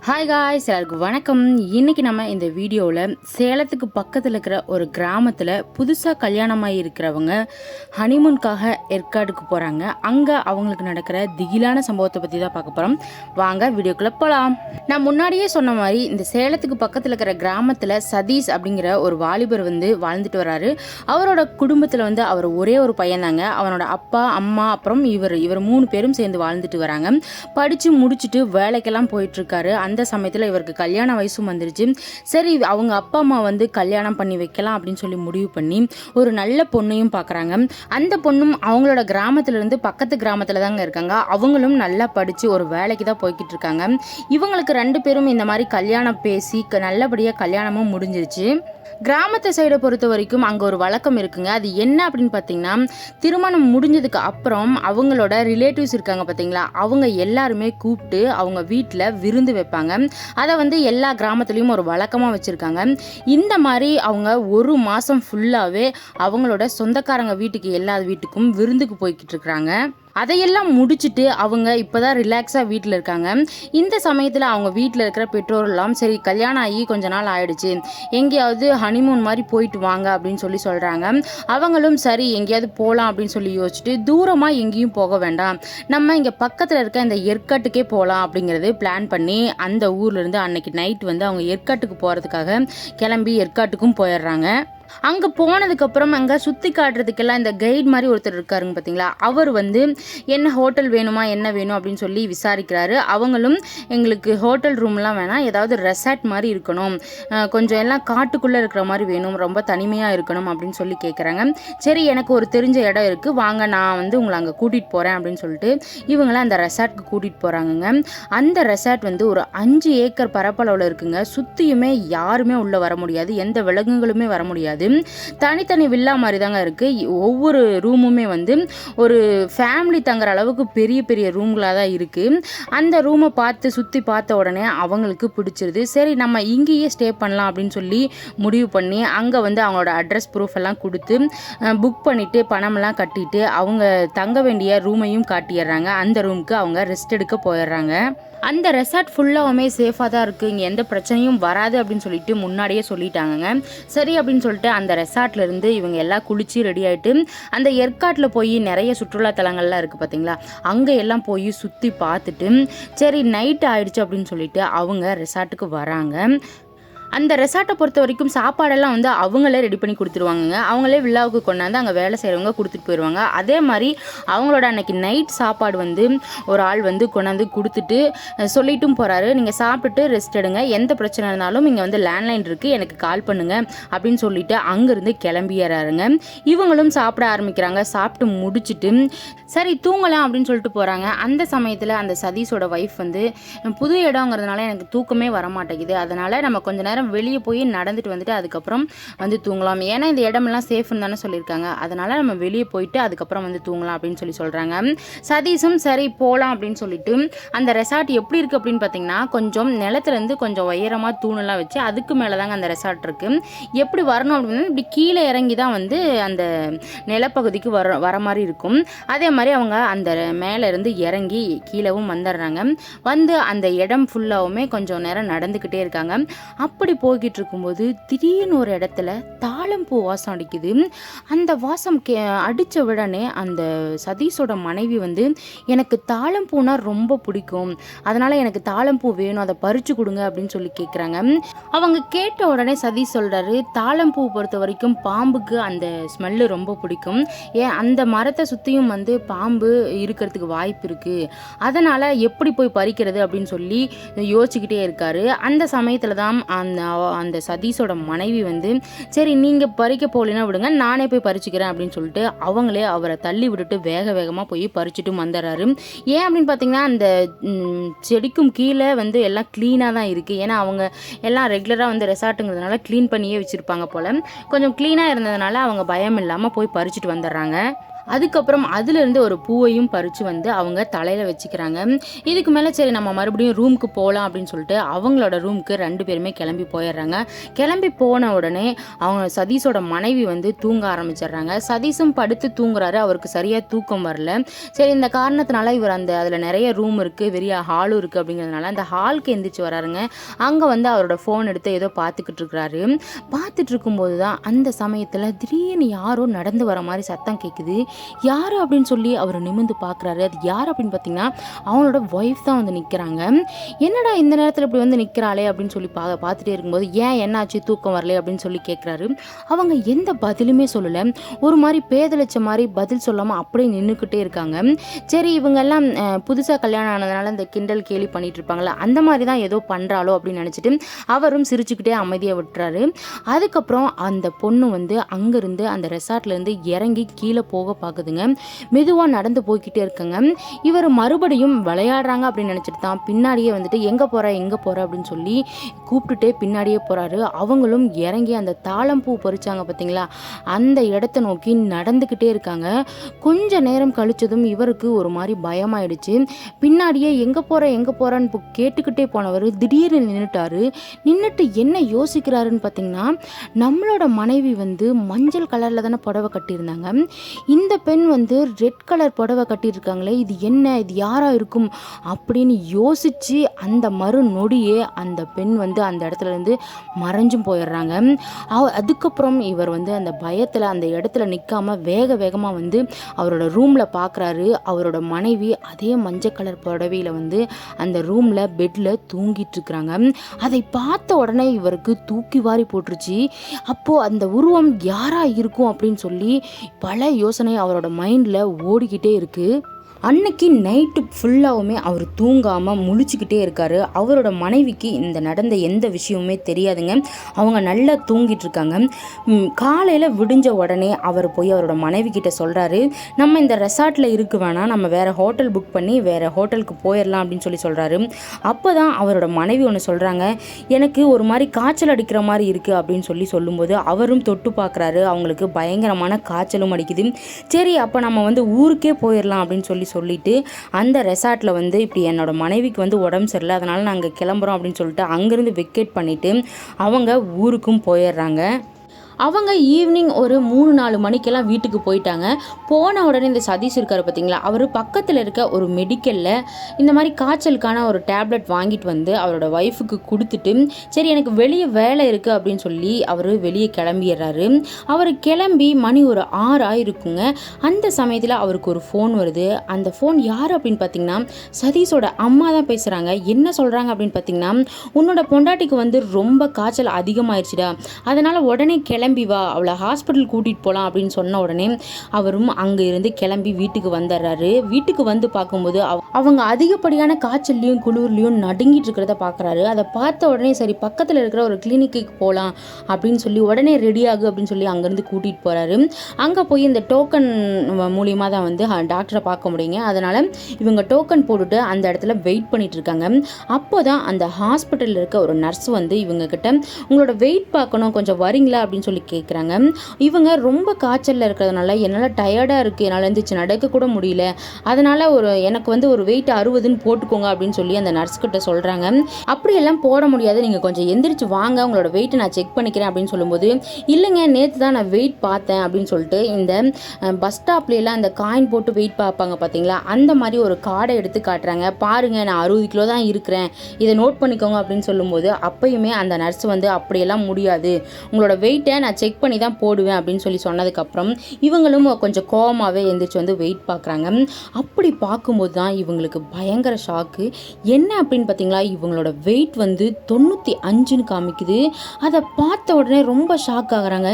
Hi guys, எல்லாருக்கும் வணக்கம். இன்றைக்கி நம்ம இந்த வீடியோவில் சேலத்துக்கு பக்கத்தில் இருக்கிற ஒரு கிராமத்தில் புதுசாக கல்யாணமாகி இருக்கிறவங்க ஹனிமூனுக்காக ஏற்காடுக்கு போகிறாங்க. அங்கே அவங்களுக்கு நடக்கிற திகிலான சம்பவத்தை பற்றி தான் பார்க்க போகிறோம். வாங்க வீடியோக்குள்ளே போகலாம். நான் முன்னாடியே சொன்ன மாதிரி இந்த சேலத்துக்கு பக்கத்தில் இருக்கிற கிராமத்தில் சதீஷ் அப்படிங்கிற ஒரு வாலிபர் வாழ்ந்துட்டு வராரு. அவரோட குடும்பத்தில் அவர் ஒரே ஒரு பையன் தாங்க. அவனோட அப்பா, அம்மா, அப்புறம் இவர் 3 பேரும் சேர்ந்து வாழ்ந்துட்டு வராங்க. படித்து முடிச்சுட்டு வேலைக்கெல்லாம் போயிட்டுருக்காரு. அந்த சமயத்தில் இவருக்கு கல்யாண வயசும் வந்துருச்சு. சரி, அவங்க அப்பா அம்மா கல்யாணம் பண்ணி வைக்கலாம் அப்படின்னு சொல்லி முடிவு பண்ணி ஒரு நல்ல பொண்ணையும் பார்க்குறாங்க. அந்த பொண்ணும் அவங்களோட கிராமத்திலிருந்து பக்கத்து கிராமத்தில் தாங்க இருக்காங்க. அவங்களும் நல்லா படித்து ஒரு வேலைக்கு தான் போய்கிட்டு இருக்காங்க. இவங்களுக்கு 2 பேரும் இந்த மாதிரி கல்யாணம் பேசி நல்லபடியாக கல்யாணமும் முடிஞ்சிருச்சு. கிராமத்தை சைடை பொறுத்த வரைக்கும் அங்கே ஒரு வழக்கம் இருக்குங்க. அது என்ன அப்படின்னு பார்த்தீங்கன்னா, திருமணம் முடிஞ்சதுக்கு அப்புறம் அவங்களோட ரிலேட்டிவ்ஸ் இருக்காங்க பார்த்தீங்களா, அவங்க எல்லாருமே கூப்பிட்டு அவங்க வீட்டில் விருந்து வைப்பாங்க. அதை எல்லா கிராமத்துலேயும் ஒரு வழக்கமாக வச்சுருக்காங்க. இந்த மாதிரி அவங்க 1 மாதம் ஃபுல்லாகவே அவங்களோட சொந்தக்காரங்க வீட்டுக்கு எல்லா வீட்டுக்கும் விருந்துக்கு போய்கிட்டு இருக்கிறாங்க. அதையெல்லாம் முடிச்சுட்டு அவங்க இப்போதான் ரிலாக்ஸாக வீட்டில் இருக்காங்க. இந்த சமயத்தில் அவங்க வீட்டில் இருக்கிற பெற்றோரெல்லாம் சரி, கல்யாணம் ஆகி கொஞ்ச நாள் ஆயிடுச்சு, எங்கேயாவது ஹனிமூன் மாதிரி போயிட்டு வாங்க அப்படின்னு சொல்லி சொல்கிறாங்க. அவங்களும் சரி எங்கேயாவது போகலாம் அப்படின்னு சொல்லி யோசிச்சுட்டு தூரமாக எங்கேயும் போக வேண்டாம், நம்ம இங்கே பக்கத்தில் இருக்க இந்த ஏற்காட்டுக்கே போகலாம் அப்படிங்கிறது பிளான் பண்ணி அந்த ஊர்லேருந்து அன்னைக்கு நைட் அவங்க ஏற்காட்டுக்கு போகிறதுக்காக கிளம்பி ஏற்காட்டுக்கும் போயிடுறாங்க. அங்கே போனதுக்கப்புறம் அங்கே சுற்றி காட்டுறதுக்கெல்லாம் இந்த கைட் மாதிரி ஒருத்தர் இருக்காருங்க பார்த்தீங்களா, அவர் என்ன ஹோட்டல் வேணுமா என்ன வேணும் அப்படின்னு சொல்லி விசாரிக்கிறாரு. அவங்களும் எங்களுக்கு ஹோட்டல் ரூம்லாம் வேணாம், ஏதாவது ரெசார்ட் மாதிரி இருக்கணும், கொஞ்சம் எல்லாம் காட்டுக்குள்ளே இருக்கிற மாதிரி வேணும், ரொம்ப தனிமையாக இருக்கணும் அப்படின்னு சொல்லி கேட்குறாங்க. சரி, எனக்கு ஒரு தெரிஞ்ச இடம் இருக்குது, வாங்க நான் உங்களை அங்கே கூட்டிகிட்டு போகிறேன் அப்படின்னு சொல்லிட்டு இவங்களாம் அந்த ரெசார்ட்க்கு கூட்டிகிட்டு போகிறாங்கங்க. அந்த ரெசார்ட் ஒரு 5 ஏக்கர் பரப்பளவில் இருக்குங்க. சுற்றியுமே யாருமே உள்ளே வர முடியாது, எந்த விலங்குகளுமே வர முடியாது. தனித்தனி வில்லா மாதிரி தாங்க இருக்கு. ஒவ்வொரு ரூமுமே ஒரு ஃபேமிலி தங்குற அளவுக்கு பெரிய பெரிய ரூம்களாக தான் இருக்கு. அந்த ரூமை சுற்றி பார்த்த உடனே அவங்களுக்கு பிடிச்சிருது. சரி, நம்ம இங்கேயே ஸ்டே பண்ணலாம் அப்படின்னு சொல்லி முடிவு பண்ணி அங்கே அவங்களோட அட்ரஸ் ப்ரூஃப் எல்லாம் கொடுத்து புக் பண்ணிட்டு பணமெல்லாம் கட்டிட்டு அவங்க தங்க வேண்டிய ரூமையும் காட்டிடுறாங்க. அந்த ரூமுக்கு அவங்க ரெஸ்ட் எடுக்க போயிடுறாங்க. அந்த ரெசார்ட் ஃபுல்லாகவுமே சேஃபாக தான் இருக்குது, இங்கே எந்த பிரச்சனையும் வராது அப்படின்னு சொல்லிட்டு முன்னாடியே சொல்லிட்டாங்க. சரி அப்படின்னு சொல்லிட்டு அந்த ரெசார்ட்லேருந்து இவங்க எல்லாம் குளிச்சு ரெடி ஆகிட்டு அந்த ஏற்காட்டில் போய் நிறைய சுற்றுலாத்தலங்கள்லாம் இருக்குது பார்த்தீங்களா, அங்கே எல்லாம் போய் சுற்றி பார்த்துட்டு சரி நைட் ஆயிடுச்சு அப்படின்னு சொல்லிட்டு அவங்க ரெசார்ட்டுக்கு வராங்க. அந்த ரெசார்ட்டை பொறுத்த வரைக்கும் சாப்பாடெல்லாம் அவங்களே ரெடி பண்ணி கொடுத்துருவாங்க. அவங்களே விழாவுக்கு கொண்டாந்து அங்கே வேலை செய்கிறவங்க கொடுத்துட்டு போயிடுவாங்க. அதே மாதிரி அவங்களோட அன்னைக்கு நைட் சாப்பாடு ஒரு ஆள் கொண்டாந்து கொடுத்துட்டு சொல்லிட்டும் போகிறாரு, நீங்கள் சாப்பிட்டுட்டு ரெஸ்ட் எடுங்க, எந்த பிரச்சனை இருந்தாலும் இங்கே லேண்ட்லைன் இருக்குது, எனக்கு கால் பண்ணுங்க அப்படின்னு சொல்லிட்டு அங்கேருந்து கிளம்பிடுறாருங்க. இவங்களும் சாப்பிட ஆரம்பிக்கிறாங்க. சாப்பிட்டு முடிச்சுட்டு சரி தூங்கலாம் அப்படின்னு சொல்லிட்டு போகிறாங்க. அந்த சமயத்தில் அந்த சதீஷோட ஒய்ஃப் புது இடங்கிறதுனால எனக்கு தூக்கமே வர மாட்டேங்குது, அதனால் நம்ம கொஞ்ச நேரம் வெளியே போய் நடந்துட்டு வந்துட்டு அதுக்கப்புறம் தூங்கலாம், ஏன்னா இந்த இடமெல்லாம் சேஃப்னு தானே சொல்லியிருக்காங்க, அதனால நம்ம வெளியே போயிட்டு அதுக்கப்புறம் தூங்கலாம் அப்படின்னு சொல்லி சொல்கிறாங்க. சதீஷும் சரி போகலாம் அப்படின்னு சொல்லிட்டு அந்த ரெசார்ட் எப்படி இருக்குது அப்படின்னு பார்த்தீங்கன்னா, கொஞ்சம் நிலத்துலேருந்து கொஞ்சம் உயரமாக தூணெல்லாம் வச்சு அதுக்கு மேலே தாங்க அந்த ரெசார்ட் இருக்குது. எப்படி வரணும் அப்படின்னா இப்படி கீழே இறங்கி தான் அந்த நிலப்பகுதிக்கு வர மாதிரி இருக்கும். அதே மாதிரி அவங்க அந்த மேலே இருந்து இறங்கி கீழவும் வந்துடுறாங்க. அந்த இடம் ஃபுல்லாகவுமே கொஞ்சம் நேரம் நடந்துக்கிட்டே இருக்காங்க. அப்படி போய்கிட்டு இருக்கும்போது திடீர்னு ஒரு இடத்துல தாழம்பூ வாசம் அடிக்குது. அந்த வாசம் அடித்த உடனே அந்த சதீஷோட மனைவி எனக்கு தாழம்பூனா ரொம்ப பிடிக்கும், அதனால் எனக்கு தாழம்பூ வேணும், அதை பறித்து கொடுங்க அப்படின்னு சொல்லி கேட்குறாங்க. அவங்க கேட்ட உடனே சதீஷ் சொல்கிறாரு, தாழம்பூ பொறுத்த வரைக்கும் பாம்புக்கு அந்த ஸ்மெல்லு ரொம்ப பிடிக்கும், ஏன் அந்த மரத்தை சுற்றியும் பாம்பு இருக்கிறதுக்கு வாய்ப்பு இருக்குது, அதனால் எப்படி போய் பறிக்கிறது அப்படின்னு சொல்லி யோசிச்சுக்கிட்டே இருக்காரு. அந்த சமயத்தில் தான் அந்த சதீஷோட மனைவி சரி நீங்கள் பறிக்க போகலன்னா விடுங்க, நானே போய் பறிச்சுக்கிறேன் அப்படின்னு சொல்லிட்டு அவங்களே அவரை தள்ளி விட்டுட்டு வேகமாக போய் பறிச்சுட்டு வந்துடுறாரு. ஏன் அப்படின்னு பார்த்தீங்கன்னா, அந்த செடிக்கும் கீழே எல்லாம் க்ளீனாக தான் இருக்குது, ஏன்னா அவங்க எல்லாம் ரெகுலராக ரெசார்ட்டுங்கிறதுனால க்ளீன் பண்ணியே வச்சுருப்பாங்க போல். கொஞ்சம் க்ளீனாக இருந்ததுனால அவங்க பயம் இல்லாமல் போய் பறிச்சுட்டு வந்துடுறாங்க. அதுக்கப்புறம் அதுலேருந்து ஒரு பூவையும் பறித்து வந்து அவங்க தலையில் வச்சுக்கிறாங்க. இதுக்கு மேலே சரி நம்ம மறுபடியும் ரூமுக்கு போகலாம் அப்படின்னு சொல்லிட்டு அவங்களோட ரூமுக்கு 2 பேருமே கிளம்பி போயிடுறாங்க. கிளம்பி போன உடனே அவங்க சதீஷோட மனைவி வந்து தூங்க ஆரம்பிச்சிடுறாங்க. சதீஷும் படுத்து தூங்குறாரு. அவருக்கு சரியாக தூக்கம் வரல. சரி இந்த காரணத்தினால இவர் அதில் நிறைய ரூம் இருக்குது, பெரிய ஹாலும் இருக்குது அப்படிங்கிறதுனால அந்த ஹாலுக்கு எந்திரிச்சு வராருங்க. அங்கே வந்து அவரோட ஃபோன் எடுத்து ஏதோ பார்த்துக்கிட்டு இருக்கிறாரு. பார்த்துட்டு இருக்கும்போது தான் அந்த சமயத்தில் திடீர்னு யாரோ நடந்து வர மாதிரி சத்தம் கேட்குது. யார் அப்படின்னு சொல்லி அவர் நிமிர்ந்து பார்க்குறாரு. அது யார் அப்படின்னு பார்த்தீங்கன்னா அவங்களோட ஒய்ஃப் தான் வந்து நிற்கிறாங்க. என்னடா இந்த நேரத்தில் இப்படி வந்து நிற்கிறாளே அப்படின்னு சொல்லி பார்த்துட்டே இருக்கும்போது ஏன் என்னாச்சு தூக்கம் வரல அப்படின்னு சொல்லி கேட்குறாரு. அவங்க எந்த பதிலுமே சொல்லலை. ஒரு மாதிரி பேதலிச்ச மாதிரி பதில் சொல்லாமல் அப்படியே நின்றுக்கிட்டே இருக்காங்க. சரி இவங்கெல்லாம் புதுசாக கல்யாணம் ஆனதுனால இந்த கிண்டல் கேலி பண்ணிட்டு இருப்பாங்களா அந்த மாதிரி தான் ஏதோ பண்ணுறாளோ அப்படின்னு நினச்சிட்டு அவரும் சிரிச்சுக்கிட்டே அமைதியாக விட்டுறாரு. அதுக்கப்புறம் அந்த பொண்ணு வந்து அங்கேருந்து அந்த ரெசார்ட்லேருந்து இறங்கி கீழே போக பார்க்குதுங்க. மெதுவாக நடந்து போய்கிட்டே இருக்குங்க. இவர் மறுபடியும் விளையாடுறாங்க அப்படின்னு நினச்சிட்டு தான் பின்னாடியே வந்துட்டு எங்கே போகிற அப்படின்னு சொல்லி கூப்பிட்டுட்டே பின்னாடியே போகிறாரு. அவங்களும் இறங்கி அந்த தாளம்பூ பறிச்சாங்க பார்த்தீங்களா அந்த இடத்த நோக்கி நடந்துக்கிட்டே இருக்காங்க. கொஞ்ச நேரம் கழிச்சதும் இவருக்கு ஒரு மாதிரி பயமாயிடுச்சு. பின்னாடியே எங்கே போகிறான்னு கேட்டுக்கிட்டே போனவர் திடீர்னு நின்றுட்டு என்ன யோசிக்கிறாருன்னு பார்த்தீங்கன்னா நம்மளோட மனைவி வந்து மஞ்சள் கலரில் தானே புடவை கட்டியிருந்தாங்க, இந்த பெண் வந்து ரெட் கலர் புடவை கட்டியிருக்காங்களே, இது என்ன, இது யாரா இருக்கும் அப்படின்னு யோசிச்சு அந்த மறு நொடியே அந்த பெண் வந்து அந்த இடத்துல இருந்து மறைஞ்சும் போயிடுறாங்க. அதுக்கப்புறம் இவர் வந்து அந்த பயத்தில் அந்த இடத்துல நிற்காம வேகமாக வந்து அவரோட ரூமில் பார்க்குறாரு. அவரோட மனைவி அதே மஞ்சள் கலர் புடவையில் வந்து அந்த ரூமில் பெட்டில் தூங்கிட்டு இருக்கிறாங்க. அதை பார்த்த உடனே இவருக்கு தூக்கி வாரி போட்டுருச்சு. அப்போது அந்த உருவம் யாரா இருக்கும் அப்படின்னு சொல்லி பல யோசனை அவரோட மைண்டில் ஓடிக்கிட்டே இருக்குது. அன்னைக்கு நைட்டு ஃபுல்லாகவுமே அவர் தூங்காமல் முழிச்சுக்கிட்டே இருக்கார். அவரோட மனைவிக்கு இந்த நடந்த எந்த விஷயமுமே தெரியாதுங்க. அவங்க நல்லா தூங்கிட்டு இருக்காங்க. காலையில் விடிஞ்ச உடனே அவர் போய் அவரோட மனைவி கிட்ட சொல்கிறாரு, நம்ம இந்த ரெசார்ட்டில் இருக்க வேணாம், நம்ம வேறு ஹோட்டல் புக் பண்ணி வேறு ஹோட்டலுக்கு போயிடலாம் அப்படின்னு சொல்லி சொல்கிறாரு. அப்போ தான் அவரோட மனைவி ஒன்று சொல்கிறாங்க, எனக்கு ஒரு மாதிரி காய்ச்சல் அடிக்கிற மாதிரி இருக்குது அப்படின்னு சொல்லும்போது அவரும் தொட்டு பார்க்குறாரு. அவங்களுக்கு பயங்கரமான காய்ச்சலும் அடிக்குது. சரி அப்போ நம்ம வந்து ஊருக்கே போயிடலாம் அப்படின்னு சொல்லிட்டு அந்த ரெசார்ட்டில் வந்து இப்படி என்னோட மனைவிக்கு வந்து உடம்பு சரியில்லை, அதனால் நாங்கள் கிளம்புறோம் அப்படின்னு சொல்லிட்டு அங்கேருந்து வெக்கேட் பண்ணிவிட்டு அவங்க ஊருக்கும் போயிடுறாங்க. அவங்க ஈவினிங் ஒரு 3-4 மணிக்கெல்லாம் வீட்டுக்கு போயிட்டாங்க. போன உடனே இந்த சதீஷ் இருக்கார் பார்த்தீங்களா, அவர் பக்கத்தில் இருக்க ஒரு மெடிக்கலில் இந்த மாதிரி காய்ச்சலுக்கான ஒரு டேப்லெட் வாங்கிட்டு வந்து அவரோட ஒய்ஃபுக்கு கொடுத்துட்டு சரி எனக்கு வெளியே வேலை இருக்குது அப்படின்னு சொல்லி அவர் வெளியே கிளம்பிடுறாரு. அவர் கிளம்பி மணி ஒரு 6 ஆயிருக்குங்க. அந்த சமயத்தில் அவருக்கு ஒரு ஃபோன் வருது. அந்த ஃபோன் யார் அப்படின்னு பார்த்தீங்கன்னா சதீஷோட அம்மா தான் பேசுகிறாங்க. என்ன சொல்கிறாங்க அப்படின்னு பார்த்தீங்கன்னா, உன்னோட பொண்டாட்டிக்கு வந்து ரொம்ப காய்ச்சல் அதிகமாகிடுச்சுடா, அதனால் உடனே கிளம்பி வா, அவளை ஹாஸ்பிட்டல் கூட்டிகிட்டு போகலாம் அப்படின்னு சொன்ன உடனே அவரும் அங்கே இருந்து கிளம்பி வீட்டுக்கு வந்துடுறாரு. வீட்டுக்கு வந்து பார்க்கும்போது அவங்க அதிகப்படியான காய்ச்சல்லையும் குளிர்லையும் நடுங்கிட்டு இருக்கிறத பார்க்குறாரு. அதை பார்த்த உடனே சரி பக்கத்தில் இருக்கிற ஒரு கிளினிக்கு போகலாம் அப்படின்னு சொல்லி உடனே ரெடி ஆகு அப்படின்னு சொல்லி அங்கேருந்து கூட்டிகிட்டு போகிறாரு. அங்கே போய் இந்த டோக்கன் மூலியமாக தான் வந்து டாக்டரை பார்க்க முடியுங்க. அதனால் இவங்க டோக்கன் போட்டுட்டு அந்த இடத்துல வெயிட் பண்ணிட்டு இருக்காங்க. அப்போ தான் அந்த ஹாஸ்பிட்டலில் இருக்க ஒரு நர்ஸ் வந்து இவங்க கிட்ட உங்களோட வெயிட் பார்க்கணும், கொஞ்சம் வரீங்களா அப்படின்னு சொல்லி கேட்குறாங்க. இவங்க ரொம்ப காய்ச்சலில் இருக்கிறதுனால என்னால் டயர்டாக இருக்குது, என்னால் எழுந்திரிச்சு நடக்க கூட முடியல, அதனால் எனக்கு வந்து ஒரு வெயிட் 60ன்னு போட்டுக்கோங்க அப்படின்னு சொல்லி அந்த நர்ஸ் கிட்ட சொல்கிறாங்க. அப்படியெல்லாம் போட முடியாது, நீங்கள் கொஞ்சம் எந்திரிச்சு வாங்க, உங்களோட வெயிட்டை நான் செக் பண்ணிக்கிறேன் அப்படின்னு சொல்லும்போது இல்லைங்க நேற்று தான் நான் வெயிட் பார்த்தேன் அப்படின்னு சொல்லிட்டு இந்த பஸ் ஸ்டாப்லாம் அந்த காயின் போட்டு வெயிட் பார்ப்பாங்க பார்த்தீங்களா, அந்த மாதிரி ஒரு கார்டை எடுத்து காட்டுறாங்க. பாருங்கள் நான் 60 கிலோ தான் இருக்கிறேன், இதை நோட் பண்ணிக்கோங்க அப்படின்னு சொல்லும்போது அப்பயுமே அந்த நர்ஸ் வந்து அப்படியெல்லாம் முடியாது, உங்களோட வெயிட்டை நான் செக் பண்ணி தான் போடுவேன் அப்படின்னு சொல்லி சொன்னதுக்கப்புறம் இவங்களும் கொஞ்சம் கோவமாகவே எழுந்திரிச்சு வந்து வெயிட் பார்க்குறாங்க. அப்படி பார்க்கும்போது தான் இவங்களுக்கு பயங்கர ஷாக்கு. என்ன அப்படின்னு பார்த்தீங்களா, இவங்களோட வெயிட் வந்து 95ன்னு காமிக்குது. அதை பார்த்த உடனே ரொம்ப ஷாக் ஆகுறாங்க.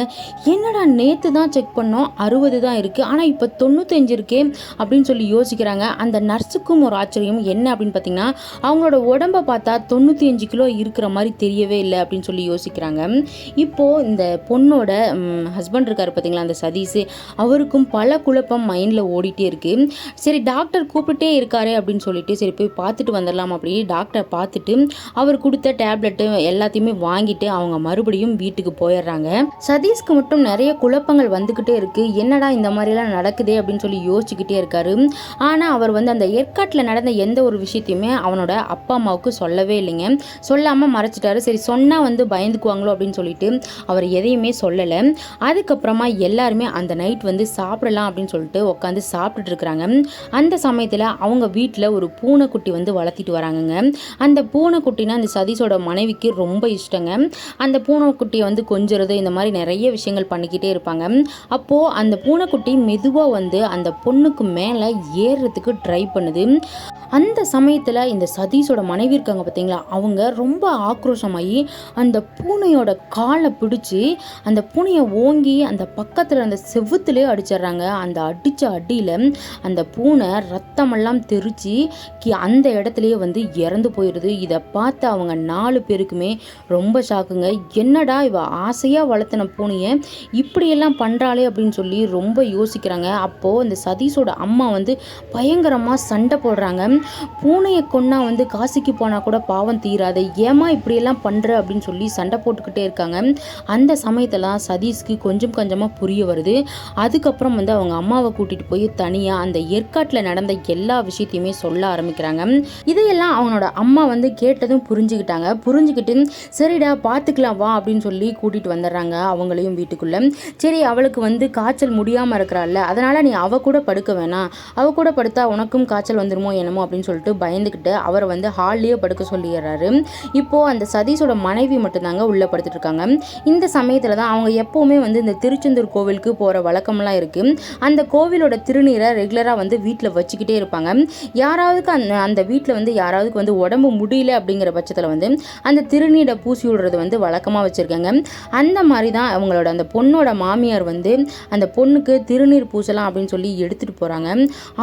என்னடா நேற்று தான் செக் பண்ணோம் 60 தான் இருக்குது, ஆனால் இப்போ 95 இருக்கே அப்படின்னு சொல்லி யோசிக்கிறாங்க. அந்த நர்ஸுக்கும் ஒரு ஆச்சரியம். என்ன அப்படின்னு பார்த்தீங்கன்னா, அவங்களோட உடம்பை பார்த்தா 95 கிலோ இருக்கிற மாதிரி தெரியவே இல்லை அப்படின்னு சொல்லி யோசிக்கிறாங்க. இப்போது இந்த பொண்ணு பொண்ணோட ஹஸ்பண்ட் இருக்காரு பார்த்தீங்களா, அந்த சதீஷ், அவருக்கும் பல குழப்பம் மைண்டில் ஓடிட்டே இருக்கு. சரி டாக்டர் கூப்பிட்டே இருக்காரு அப்படின்னு சொல்லிட்டு சரி போய் பார்த்துட்டு வந்துடலாம் அப்படி டாக்டரை பார்த்துட்டு அவர் கொடுத்த டேப்லெட்டு எல்லாத்தையுமே வாங்கிட்டு அவங்க மறுபடியும் வீட்டுக்கு போயிடுறாங்க. சதீஷ்க்கு மட்டும் நிறைய குழப்பங்கள் வந்துக்கிட்டே இருக்கு. என்னடா இந்த மாதிரிலாம் நடக்குதே அப்படின்னு சொல்லி யோசிச்சுக்கிட்டே இருக்காரு. ஆனால் அவர் வந்து அந்த ஏற்காட்டில் நடந்த எந்த ஒரு விஷயத்தையுமே அவனோட அப்பா அம்மாவுக்கு சொல்லவே இல்லைங்க. சொல்லாமல் மறைச்சிட்டாரு. சரி சொன்னால் வந்து பயந்துக்குவாங்களோ அப்படின்னு சொல்லிட்டு அவர் எதையுமே சொல்லலை. அதுக்கப்புறமா எல்லாருமே அந்த நைட் வந்து சாப்பிடலாம் அப்படின்னு சொல்லிட்டு உட்காந்து சாப்பிட்டுட்டு இருக்கிறாங்க. அந்த சமயத்தில் அவங்க வீட்டில் ஒரு பூனைக்குட்டி வந்து வளர்த்திட்டு வராங்கங்க. அந்த பூனைக்குட்டினா அந்த சதீஷோட மனைவிக்கு ரொம்ப இஷ்டங்க. அந்த பூனைக்குட்டியை வந்து கொஞ்சிறது இந்த மாதிரி நிறைய விஷயங்கள் பண்ணிக்கிட்டே இருப்பாங்க. அப்போது அந்த பூனைக்குட்டி மெதுவாக வந்து அந்த பொண்ணுக்கு மேலே ஏறுறதுக்கு ட்ரை பண்ணுது. அந்த சமயத்தில் இந்த சதீஷோட மனைவி இருக்காங்க பார்த்தீங்களா, அவங்க ரொம்ப ஆக்ரோஷமாகி அந்த பூனையோட காலை பிடிச்சி அந்த பூனையை ஓங்கி அந்த பக்கத்தில் அந்த செவுத்துலேயே அடிச்சிடுறாங்க. அந்த அடித்த அடியில் அந்த பூனை ரத்தமெல்லாம் தெரிச்சு அந்த இடத்துலையே வந்து இறந்து போயிடுது. இதை பார்த்து அவங்க 4 பேருக்குமே ரொம்ப ஷாக்குங்க. என்னடா இவ ஆசையாக வளர்த்தின பூனையை இப்படியெல்லாம் பண்ணுறாளே அப்படின்னு சொல்லி ரொம்ப யோசிக்கிறாங்க. அப்போது அந்த சதீஷோட அம்மா வந்து பயங்கரமாக சண்டை போடுறாங்க. பூனையை கொன்னா வந்து காசிக்கு போனால் கூட பாவம் தீராது, ஏமா இப்படியெல்லாம் பண்ணுற அப்படின்னு சொல்லி சண்டை போட்டுக்கிட்டே இருக்காங்க. அந்த சமயத்தில் சதீஷ்க்கு கொஞ்சம் கொஞ்சமாக புரிய வருது. அதுக்கப்புறம் வந்து அவங்க அம்மாவை கூட்டிகிட்டு போய் தனியாக அந்த ஏற்காட்டில் நடந்த எல்லா விஷயத்தையுமே சொல்ல ஆரம்பிக்கிறாங்க. இதையெல்லாம் அவனோட அம்மா வந்து கேட்டதும் புரிஞ்சுக்கிட்டாங்க. புரிஞ்சுக்கிட்டு சரிடா பார்த்துக்கலாம் வா அப்படின்னு சொல்லி கூட்டிகிட்டு வந்துடுறாங்க அவங்களையும் வீட்டுக்குள்ளே. சரி அவளுக்கு வந்து காய்ச்சல் முடியாமல் இருக்கிறாள்ல, அதனால் நீ அவ கூட படுக்க வேணாம், அவ கூட படுத்தா உனக்கும் காய்ச்சல் வந்துருமோ என்னமோ அப்படின்னு சொல்லிட்டு பயந்துக்கிட்டு அவரை வந்து ஹால்லேயே படுக்க சொல்லிடுறாரு. இப்போது அந்த சதீஷோட மனைவி மட்டும்தாங்க உள்ளே படுத்துட்டு இருக்காங்க. இந்த சமயத்தில் தான் அவங்க எப்போவுமே வந்து இந்த திருச்செந்தூர் கோவிலுக்கு போகிற வழக்கம்லாம் இருக்குது. அந்த கோவிலோட திருநீரை ரெகுலராக வந்து வீட்டில் வச்சுக்கிட்டே இருப்பாங்க. யாராவதுக்கு அந்த வீட்டில் வந்து யாராவதுக்கு வந்து உடம்பு முடியல அப்படிங்கிற பட்சத்தில் வந்து அந்த திருநீரை பூசி விடுறது வந்து வழக்கமாக வச்சுருக்காங்க. அந்த மாதிரி தான் அவங்களோட அந்த பொண்ணோட மாமியார் வந்து அந்த பொண்ணுக்கு திருநீர் பூசலாம் அப்படின்னு சொல்லி எடுத்துகிட்டு போகிறாங்க.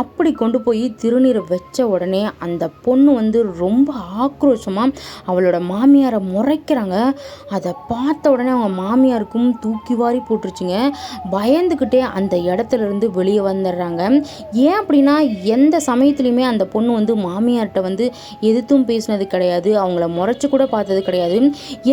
அப்படி கொண்டு போய் திருநீரை வச்ச உடனே அந்த பொண்ணு வந்து ரொம்ப ஆக்ரோஷமாக அவளோட மாமியாரை முறைக்கிறாங்க. அதை பார்த்த உடனே அவங்க மாமியாருக்கும் தூக்கி வாரி போட்டுருச்சுங்க. பயந்துக்கிட்டே அந்த இடத்துல இருந்து வெளியே வந்துடுறாங்க. ஏன் அப்படின்னா எந்த சமயத்துலையுமே அந்த பொண்ணு வந்து மாமியார்கிட்ட வந்து எதிர்த்தும் பேசினது கிடையாது, அவங்கள முறைச்சு கூட பார்த்தது கிடையாது.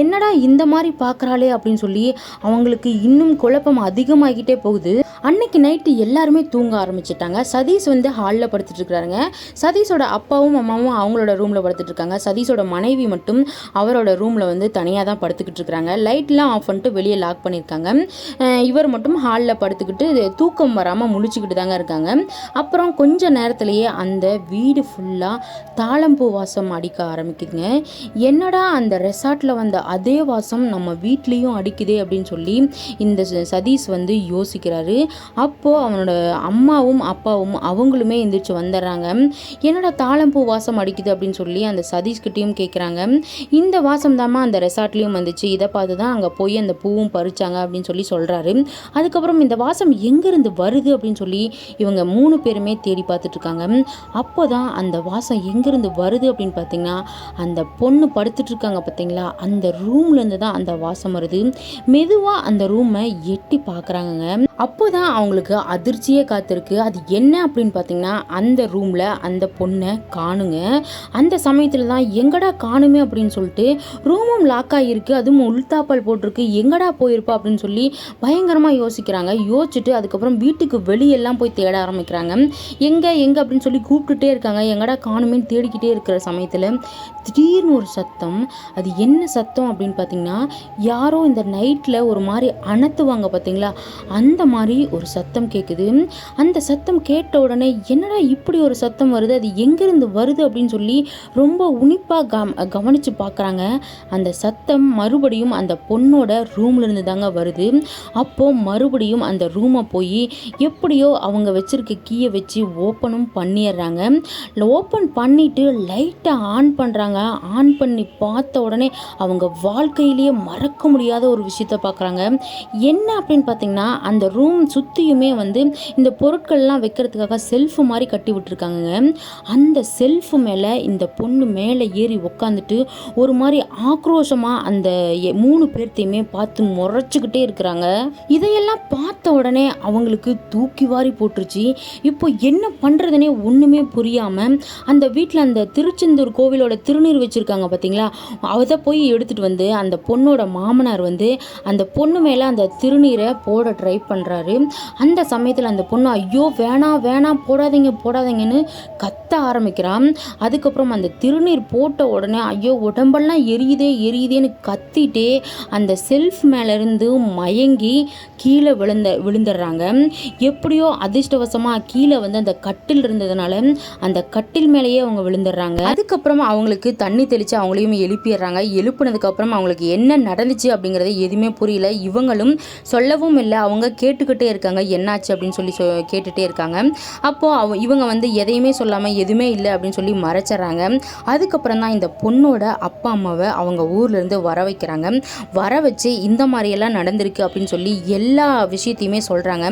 என்னடா இந்த மாதிரி பார்க்குறாளே அப்படின்னு சொல்லி அவங்களுக்கு இன்னும் குழப்பம் அதிகமாகிட்டே போகுது. அன்னைக்கு நைட்டு எல்லாருமே தூங்க ஆரம்பிச்சிட்டாங்க. சதீஷ் வந்து ஹாலில் படுத்துட்டு இருக்கிறாருங்க. சதீஷோட அப்பாவும் அம்மாவும் அவங்களோட ரூமில் படுத்துட்டு இருக்காங்க. சதீஷோட மனைவி மட்டும் அவரோட ரூமில் வந்து தனியாக தான் படுத்துக்கிட்டு இருக்கிறாங்க. லைட்லாம் ஆஃப் பண்ணிட்டு வெளியே லாக் பண்ணியிருக்காங்க. இவர் மட்டும் ஹாலில் படுத்துக்கிட்டு தூக்கம் வராமல் முழிச்சுக்கிட்டு தாங்க இருக்காங்க. அப்புறம் கொஞ்ச நேரத்திலேயே அந்த வீடு ஃபுல்லாக தாளம்பூ வாசம் அடிக்க ஆரம்பிக்குதுங்க. என்னடா அந்த ரெசார்ட்டில் வந்த அதே வாசம் நம்ம வீட்லேயும் அடிக்குதே அப்படின்னு சொல்லி இந்த சதீஷ் வந்து யோசிக்கிறாரு. அப்போது அவனோட அம்மாவும் அப்பாவும் அவங்களுமே எந்திரிச்சு வந்துடுறாங்க. என்னடா தாளம்பூ வாசம் அடிக்குது அப்படின்னு சொல்லி அந்த சதீஷ்கிட்டையும் கேட்குறாங்க. இந்த வாசம் தாம்மா அந்த ரெசார்ட்லேயும் வந்துச்சு, இதை பார்த்து தான் அங்கே போய் அந்த பூவும் பறிச்சாங்க அப்படின்னு சொல்லி சொல்கிறாரு. அதுக்கப்புறம் இந்த வாசம் எங்கேருந்து வருது அப்படின்னு சொல்லி இவங்க 3 பேருமே தேடி பார்த்துட்டு இருக்காங்க. அப்போ தான் அந்த வாசம் எங்கேருந்து வருது அப்படின்னு பார்த்தீங்கன்னா அந்த பொண்ணு படுத்துட்டு இருக்காங்க பார்த்தீங்களா, அந்த ரூம்லேருந்து தான் அந்த வாசம் வருது. மெதுவாக அந்த ரூமை எட்டி பார்க்குறாங்கங்க. அப்போ தான் அவங்களுக்கு அதிர்ச்சியே காத்திருக்கு. அது என்ன அப்படின்னு பார்த்தீங்கன்னா அந்த ரூமில் அந்த பொண்ணை காணுங்க. அந்த சமயத்தில் தான் எங்கடா காணுமே அப்படின்னு சொல்லிட்டு ரூமும் லாக் ஆகியிருக்கு, அதுவும் உள்தாப்பல் போட்டிருக்கு, எங்கடா போயிருப்பா அப்படின்னு சொல்லி பயங்கரமாக யோசிக்கிறாங்க. யோசிச்சுட்டு அதுக்கப்புறம் வீட்டுக்கு வெளியெல்லாம் போய் தேட ஆரம்பிக்கிறாங்க. எங்கே எங்கே அப்படின்னு சொல்லி கூப்பிட்டுட்டே இருக்காங்க. எங்கடா காணுமேன்னு தேடிக்கிட்டே இருக்கிற சமயத்தில் திடீர்னு ஒரு சத்தம். அது என்ன சத்தம் அப்படின்னு பார்த்தீங்கன்னா யாரோ இந்த நைட்டில் ஒரு மாதிரி அணத்துவாங்க பார்த்தீங்களா, அந்த மாதிரி ஒரு சத்தம் கேட்குது. அந்த சத்தம் கேட்ட உடனே என்னடா இப்படி ஒரு சத்தம் வருது, அது எங்கேருந்து வருது அப்படின்னு சொல்லி ரொம்ப உன்னிப்பாக கவனித்து பார்க்குறாங்க. அந்த சத்தம் மறுபடியும் அந்த பொண்ணோட ரூம்லேருந்து தாங்க வருது. அப்போது மறுபடியும் அந்த ரூமை போய் எப்படியோ அவங்க வச்சுருக்க கீயை வச்சு ஓப்பனும் பண்ணிடுறாங்க. ஓப்பன் பண்ணிவிட்டு லைட்டை ஆன் பண்ணுறாங்க. ஆன் பண்ணி பார்த்த உடனே அவங்க வாழ்க்கையிலேயே மறக்க முடியாத ஒரு விஷயத்த பார்க்குறாங்க. என்ன அப்படின்னு பார்த்தீங்கன்னா அந்த ரூம் சுற்றியுமே வந்து இந்த பொருட்கள்லாம் வைக்கிறதுக்காக செல்ஃப் மாதிரி கட்டி விட்டுருக்காங்க. அந்த செல்ஃப் மேலே இந்த பொண்ணு மேலே ஏறி உக்காந்துட்டு ஒரு மாதிரி ஆக்ரோஷமாக அந்த 3 பேர்த்தையுமே பார்த்து முறைச்சிக்கிட்டே இருக்கிறாங்க. இதையெல்லாம் பார்த்த உடனே அவங்களுக்கு தூக்கி வாரி போட்டுருச்சு. இப்போ என்ன பண்ணுறதுனே ஒன்றுமே புரியாமல் அந்த வீட்டில் அந்த திருச்செந்தூர் கோவிலோட திருநீர் வச்சுருக்காங்க பார்த்தீங்களா, அதை போய் எடுத்துகிட்டு வந்து அந்த பொண்ணோட மாமனார் வந்து அந்த பொண்ணு மேலே அந்த திருநீரை போட ட்ரை பண்ணுறாரு. அந்த சமயத்தில் அந்த பொண்ணு ஐயோ வேணாம் வேணாம் போடாதீங்கன்னு கத்த ஆரம்பிக்கிறான். அதுக்கப்புறம் அந்த திருநீர் போட்ட உடனே ஐயோ உடம்பெல்லாம் எரியுதேன்னு கத்திட்டே அந்த செல்ஃப் மேலேருந்து மயங்கி கீழே விழுந்துடுறாங்க. எப்படியோ அதிர்ஷ்டவசமாக கீழே வந்து அந்த கட்டில் இருந்ததுனால அந்த கட்டில் மேலேயே அவங்க விழுந்துடுறாங்க. அதுக்கப்புறம் அவங்களுக்கு தண்ணி தெளித்து அவங்களையும் எழுப்பிடுறாங்க. எழுப்புனதுக்கப்புறம் அவங்களுக்கு என்ன நடந்துச்சு அப்படிங்கிறது எதுவுமே புரியல. இவங்களும் சொல்லவும் இல்லை, அவங்க கேட்டுக்கிட்டே இருக்காங்க என்னாச்சு அப்படின்னு சொல்லி கேட்டுகிட்டே இருக்காங்க. அப்போது இவங்க வந்து எதையுமே சொல்லாமல் எதுவுமே இல்லை அப்படின்னு சொல்லி மறைச்சிட்றாங்க. அதுக்கப்புறம் தான் இந்த பொண்ணோட அப்பா அம்மாவை அவங்க ஊர்லேருந்து வர வைக்கிறாங்க. வர வச்சு இந்த மாதிரியெல்லாம் நடந்திருக்கு அப்படின்னு சொல்லி எல்லா விஷயத்தையுமே சொல்கிறாங்க.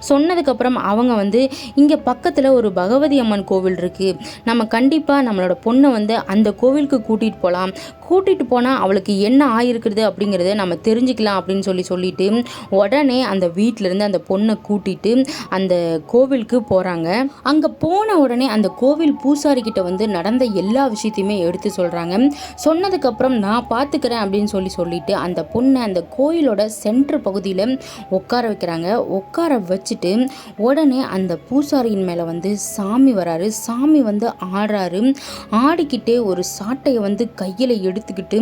சொன்னதுக்கப்புறம் அவங்க வந்து இங்கே பக்கத்தில் ஒரு பகவதி அம்மன் கோவில் இருக்குது, நம்ம கண்டிப்பாக நம்மளோட பொண்ணை வந்து அந்த கோவிலுக்கு கூட்டிகிட்டு போனால் அவளுக்கு என்ன ஆயிருக்குது அப்படிங்கிறத நம்ம தெரிஞ்சுக்கலாம் அப்படின்னு சொல்லிட்டு உடனே அந்த வீட்டிலேருந்து அந்த பொண்ணை கூட்டிகிட்டு அந்த கோவிலுக்கு போகிறாங்க. அங்கே போன உடனே அந்த கோவில் பூசாரிக்கிட்ட வந்து நடந்த எல்லா விஷயத்தையுமே எடுத்து சொல்கிறாங்க. சொன்னதுக்கப்புறம் நான் பார்த்துக்கிறேன் அப்படின்னு சொல்லிட்டு அந்த பொண்ணை அந்த கோயிலோட சென்டர் பகுதியில் உட்கார வைக்கிறாங்க. உட்கார வச்சுட்டு உடனே அந்த பூசாரியின் மேலே வந்து சாமி வராரு. சாமி வந்து ஆடுறாரு. ஆடிக்கிட்டே ஒரு சாட்டையை வந்து கையில் எடுத்துக்கிட்டு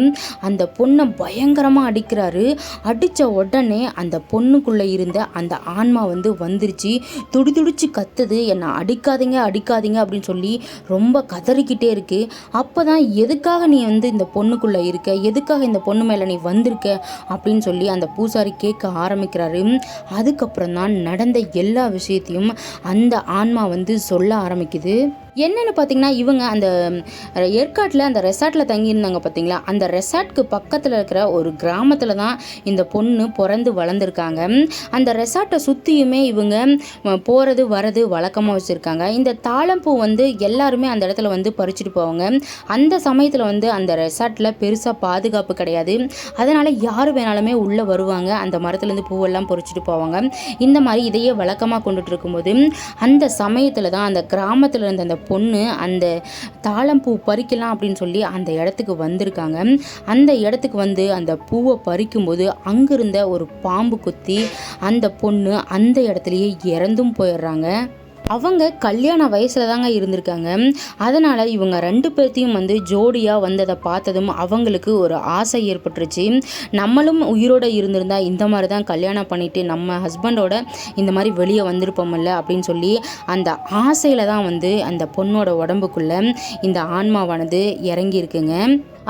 அந்த பொண்ணை பயங்கரமாக அடிக்கிறாரு. அடித்த உடனே அந்த பொண்ணுக்குள்ளே இருந்த அந்த ஆன்மா வந்து வந்துருச்சு. துடிச்சு கத்துது, என்னை அடிக்காதீங்க அப்படின்னு சொல்லி ரொம்ப கதறிக்கிட்டே இருக்கு. அப்போ தான் எதுக்காக நீ வந்து இந்த பொண்ணுக்குள்ளே இருக்க, எதுக்காக இந்த பொண்ணு மேலே நீ வந்திருக்க அப்படின்னு சொல்லி அந்த பூசாரி கேட்க ஆரம்பிக்கிறாரு. அதுக்கப்புறம் தான் நடந்த எல்லா விஷயத்தையும் அந்த ஆன்மா வந்து சொல்ல ஆரம்பிக்குது. என்னென்னு பார்த்தீங்கன்னா, இவங்க அந்த ஏற்காட்டில் அந்த ரெசார்ட்டில் தங்கியிருந்தாங்க பார்த்தீங்களா, அந்த ரெசார்ட்க்கு பக்கத்தில் இருக்கிற ஒரு கிராமத்தில் தான் இந்த பொண்ணு பிறந்து வளர்ந்துருக்காங்க. அந்த ரெசார்ட்டை சுற்றியுமே இவங்க போகிறது வரது வழக்கமாக வச்சுருக்காங்க. இந்த தாழம்பூ வந்து எல்லாருமே அந்த இடத்துல வந்து பறிச்சுட்டு போவாங்க. அந்த சமயத்தில் வந்து அந்த ரெசார்ட்டில் பெருசாக பாதுகாப்பு கிடையாது. அதனால் யார் வேணாலுமே உள்ளே வருவாங்க, அந்த மரத்துலேருந்து பூவெல்லாம் பறிச்சுட்டு போவாங்க. இந்த மாதிரி இதையே வழக்கமாக கொண்டுட்டு இருக்கும்போது அந்த சமயத்தில் தான் அந்த கிராமத்தில் இருந்த அந்த பொண்ணு அந்த தாழம்பூ பறிக்கலாம் அப்படின்னு சொல்லி அந்த இடத்துக்கு வந்திருக்காங்க. அந்த இடத்துக்கு வந்து அந்த பூவை பறிக்கும்போது அங்கிருந்த ஒரு பாம்பு குத்தி அந்த பொண்ணு அந்த இடத்துலயே இறந்தும் போயிடுறாங்க. அவங்க கல்யாண வயசில் தாங்க இருந்திருக்காங்க. அதனால் இவங்க 2 பேர்த்தையும் வந்து ஜோடியாக வந்ததை பார்த்ததும் அவங்களுக்கு ஒரு ஆசை ஏற்பட்டுருச்சு. நம்மளும் உயிரோடு இருந்திருந்தா இந்த மாதிரி தான் கல்யாணம் பண்ணிவிட்டு நம்ம ஹஸ்பண்டோட இந்த மாதிரி வெளியே வந்திருப்போம்ல அப்படின்னு சொல்லி அந்த ஆசையில் தான் வந்து அந்த பொண்ணோட உடம்புக்குள்ளே இந்த ஆன்மாவானது இறங்கியிருக்குங்க.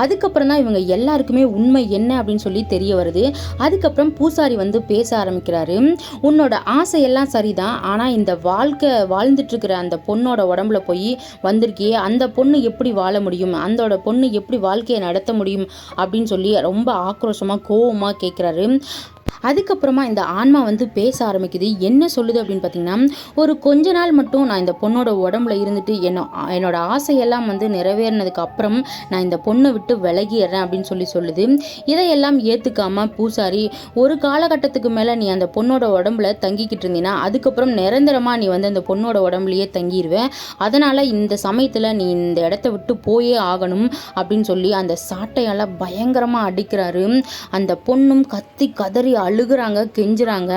அதுக்கப்புறம் தான் இவங்க எல்லாருக்குமே உண்மை என்ன அப்படின்னு சொல்லி தெரிய வருது. அதுக்கப்புறம் பூசாரி வந்து பேச ஆரம்பிக்கிறாரு. உன்னோட ஆசையெல்லாம் சரிதான், ஆனால் இந்த வாழ்ந்துட்டுருக்கிற அந்த பொண்ணோட உடம்புல போய் வந்திருக்கியே, அந்த பொண்ணு எப்படி வாழ முடியும், அந்த பொண்ணு எப்படி வாழ்க்கையை நடத்த முடியும் அப்படின்னு சொல்லி ரொம்ப ஆக்ரோஷமாக கோவமாக கேட்குறாரு. அதுக்கப்புறமா இந்த ஆன்மா வந்து பேச ஆரம்பிக்குது. என்ன சொல்லுது அப்படின்னு பார்த்தீங்கன்னா, ஒரு கொஞ்ச நாள் மட்டும் நான் இந்த பொண்ணோட உடம்புல இருந்துட்டு என்னோட ஆசையெல்லாம் வந்து நிறைவேறினதுக்கு அப்புறம் நான் இந்த பொண்ணை விட்டு விலகிடுறேன் அப்படின்னு சொல்லுது. இதையெல்லாம் ஏற்றுக்காம பூசாரி, ஒரு காலகட்டத்துக்கு மேலே நீ அந்த பொண்ணோட உடம்புல தங்கிக்கிட்டு இருந்தீங்கன்னா அதுக்கப்புறம் நிரந்தரமாக நீ வந்து அந்த பொண்ணோட உடம்புலையே தங்கிடுவேன், அதனால் இந்த சமயத்தில் நீ இந்த இடத்த விட்டு போயே ஆகணும் அப்படின்னு சொல்லி அந்த சாட்டையால் பயங்கரமாக அடிக்கிறாரு. அந்த பொண்ணும் கத்தி கதறி அழுகுறாங்க, கெஞ்சுறாங்க.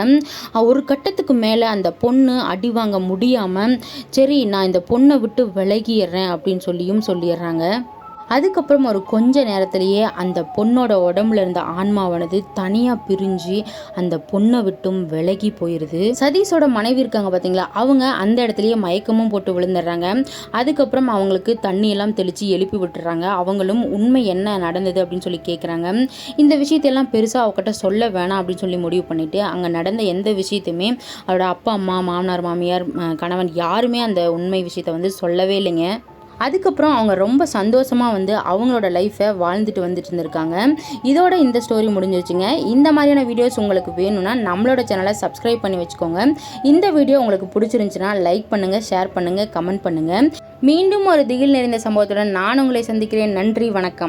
ஒரு கட்டத்துக்கு மேலே அந்த பொண்ணு அடி வாங்க முடியாமல் சரி நான் இந்த பொண்ணை விட்டு விலகிடுறேன் அப்படின்னு சொல்லிடுறாங்க. அதுக்கப்புறம் ஒரு கொஞ்ச நேரத்திலேயே அந்த பொண்ணோட உடம்புல இருந்த ஆன்மாவானது தனியாக பிரிஞ்சு அந்த பொண்ணை விட்டும் விலகி போயிடுது. சதீஷோட மனைவி இருக்காங்க பார்த்தீங்களா, அவங்க அந்த இடத்துலையே மயக்கமும் போட்டு விழுந்துடுறாங்க. அதுக்கப்புறம் அவங்களுக்கு தண்ணியெல்லாம் தெளித்து எழுப்பி விட்டுறாங்க. அவங்களும் உண்மை என்ன நடந்தது அப்படின்னு சொல்லி கேட்குறாங்க. இந்த விஷயத்தையெல்லாம் பெருசாக அவகிட்ட சொல்ல வேணாம் அப்படின்னு சொல்லி முடிவு பண்ணிவிட்டு அங்கே நடந்த எந்த விஷயத்தையுமே அவரோட அப்பா அம்மா, மாமனார் மாமியார், கணவன் யாருமே அந்த உண்மை விஷயத்தை வந்து சொல்லவே இல்லைங்க. அதுக்கப்புறம் அவங்க ரொம்ப சந்தோஷமாக வந்து அவங்களோட லைஃப்பை வாழ்ந்துட்டு வந்துட்டு இருந்திருக்காங்க. இதோட இந்த ஸ்டோரி முடிஞ்சிருச்சுங்க. இந்த மாதிரியான வீடியோஸ் உங்களுக்கு வேணும்னா நம்மளோட சேனலை சப்ஸ்கிரைப் பண்ணி வச்சுக்கோங்க. இந்த வீடியோ உங்களுக்கு பிடிச்சிருந்துச்சுன்னா லைக் பண்ணுங்கள், ஷேர் பண்ணுங்கள், கமெண்ட் பண்ணுங்கள். மீண்டும் ஒரு திகில் நிறைந்த சம்பவத்துடன் நான் உங்களை சந்திக்கிறேன். நன்றி, வணக்கம்.